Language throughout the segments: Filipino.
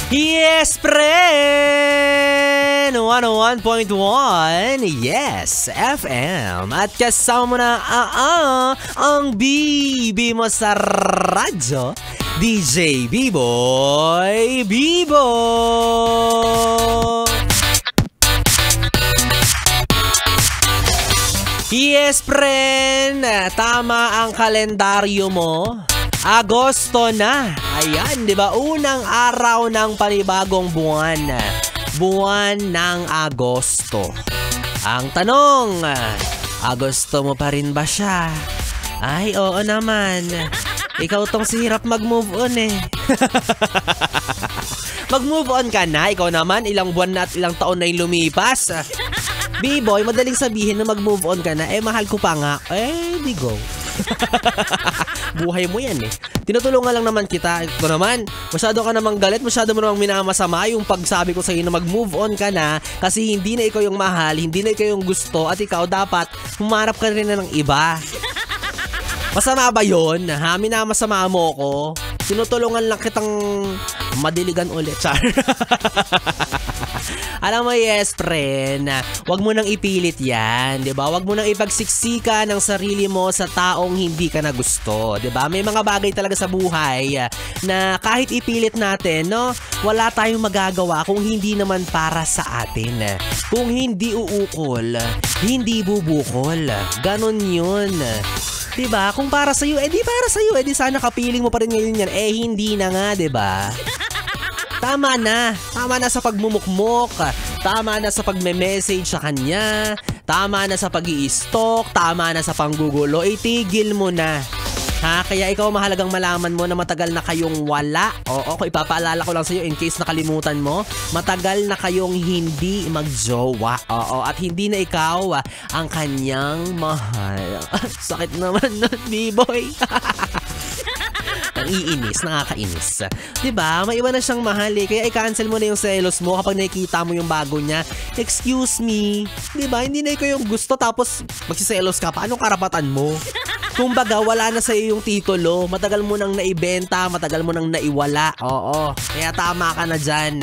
Yes, friend! 101.1 Yes, FM. At kasama na ang bibi mo sa radyo, DJ B-Boy Bibo! Yes, friend! Tama ang kalendaryo mo. Agosto na. Ayan, di ba? Unang araw ng panibagong buwan. Buwan ng Agosto. Ang tanong, Agosto mo pa rin ba siya? Ay, oo naman. Ikaw tong sihirap mag-move on eh. Mag-move on ka na. Ikaw naman, ilang buwan na at ilang taon na yung lumipas. B-Boy, madaling sabihin na mag-move on ka na. Eh, mahal ko pa nga. Eh, di go. Buhay mo yan eh. Tinutulungan lang naman kita. Ito naman, masyado ka namang galit, masyado mo namang minamasama yung pagsabi ko sa'yo na mag-move on ka na kasi hindi na ikaw yung mahal, hindi na ikaw yung gusto at ikaw dapat humarap ka rin na ng iba. Masama ba yun? Ha? Minamasama mo ko? Tinutulungan lang kitang madiligan ulit, Char. Alam mo, yes, friend, wag mo nang ipilit yan, di ba? Wag mo nang ipagsiksika ng sarili mo sa taong hindi ka na gusto, di ba? May mga bagay talaga sa buhay na kahit ipilit natin, no, wala tayong magagawa kung hindi naman para sa atin. Kung hindi uukol, hindi bubukol. Ganon yun. Diba? Kung para sa'yo, di para sa'yo. Di sana kapiling mo pa rin ngayon yan. Eh, hindi na nga, diba? Tama na. Tama na sa pagmumukmok. Tama na sa pagme-message sa kanya. Tama na sa pag-i-stalk. Tama na sa panggugulo. Itigil mo na. Ha? Kaya ikaw mahalagang malaman mo na matagal na kayong wala. Oo, kung ipapaalala ko lang sa'yo in case nakalimutan mo, matagal na kayong hindi magjowa. Oo, at hindi na ikaw ang kanyang mahal. Sakit naman nun, B-Boy. Ang iinis, nakakainis. Diba? May iba na siyang mahal eh. Kaya i-cancel mo na yung selos mo kapag nakikita mo yung bago niya. Excuse me. Diba? Hindi na ikaw yung gusto tapos magsiselos ka pa. Anong karapatan mo? Kumbaga, wala na sa'yo yung titulo. Matagal mo nang naibenta, matagal mo nang naiwala. Oo, kaya tama ka na dyan.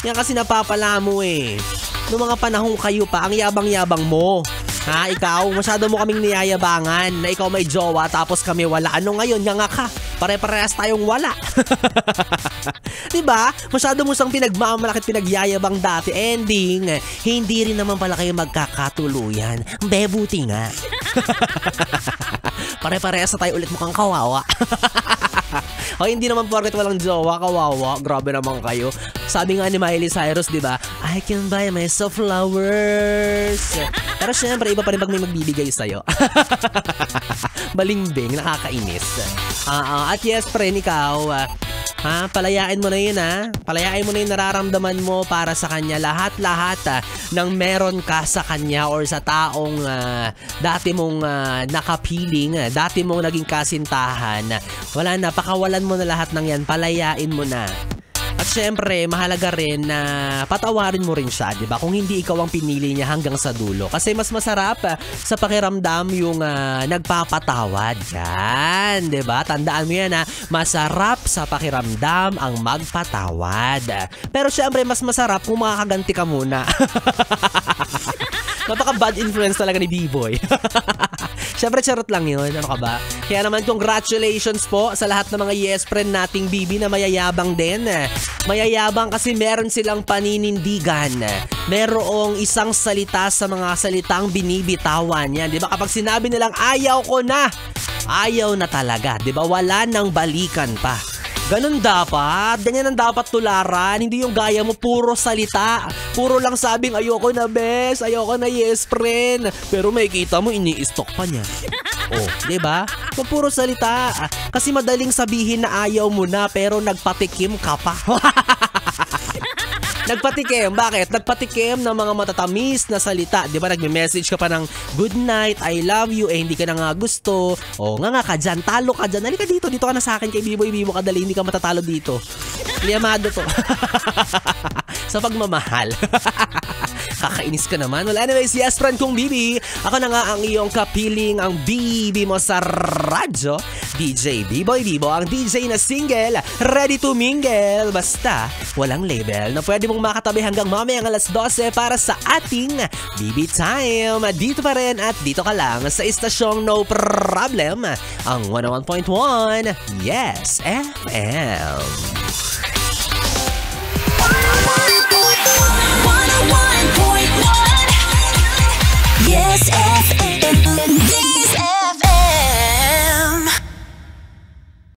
Yan kasi napapala mo eh. Noong mga panahong kayo pa, ang yabang-yabang mo. Ha, ikaw, masyado mo kaming niyayabangan na ikaw may jowa tapos kami wala. Ano ngayon? Nga nga ka. Pare-parehas tayong wala. Diba? Masyado mo sang pinagmamalaki at pinagyayabang dati. Ending, hindi rin naman pala kayo magkakatuluyan. Bebuti nga. Pare-parehas na tayo ulit mukhang kawawa. O hindi naman porket walang jowa, kawawa. Grabe naman kayo. Sabi nga ni Miley Cyrus, diba? I can buy myself flowers. Pero syempre, iba pa rin pag may magbibigay sa'yo. Balimbing, nakakainis. At yes, friend, ikaw, palayain mo na yun, Palayain mo na yung nararamdaman mo para sa kanya. Lahat-lahat ng meron ka sa kanya or sa taong dati mong nakapiling, dati mong naging kasintahan. Wala na, pakawalan mo na lahat ng yan. Palayain mo na. At syempre, mahalaga rin na patawarin mo rin siya, diba? Kung hindi ikaw ang pinili niya hanggang sa dulo. Kasi mas masarap sa pakiramdam yung nagpapatawad. Yan, diba? Tandaan mo yan, masarap sa pakiramdam ang magpatawad. Pero syempre, mas masarap kung makakaganti ka muna. Napaka bad influence talaga ni B-Boy. Syempre, charot lang yun. Ano ka ba? Kaya naman, congratulations po sa lahat ng mga yes friend nating BB na mayayabang din. Mayayabang kasi meron silang paninindigan. Merong isang salita sa mga salitang binibitawan. Yan, di ba? Kapag sinabi nilang ayaw ko na, ayaw na talaga. Di ba? Wala nang balikan pa. Ganun dapat. Ganyan ang dapat tularan. Hindi yung gaya mo, puro salita. Puro lang sabing, ayoko na bes, ayoko na yes friend. Pero may kita mo, ini-stalk pa niya. Oh, diba? Puro salita. Kasi madaling sabihin na ayaw mo na, pero nagpatikim ka pa. Nagpatikim. Bakit? Nagpatikim ng mga matatamis na salita. Di ba? Nagme-message ka pa ng good night, I love you, eh hindi ka na nga gusto. O nga ka dyan, talo ka dyan. Halika dito, dito ka na sa akin kay B-Boy, Bibo ka dali, hindi ka matatalo dito. Liyamado to. Sa pagmamahal. Kakainis ka naman. Well, anyways, yes friend kong BB, Ako na nga ang iyong kapiling, ang bibi mo sa radyo, DJ B-Boy Bibo, ang DJ na single, ready to mingle. Basta, walang label na pwede mong makatabi hanggang mamayang alas 12 para sa ating BB Time. Dito pa rin at dito ka lang sa istasyong No Problem, ang 101.1 Yes FM.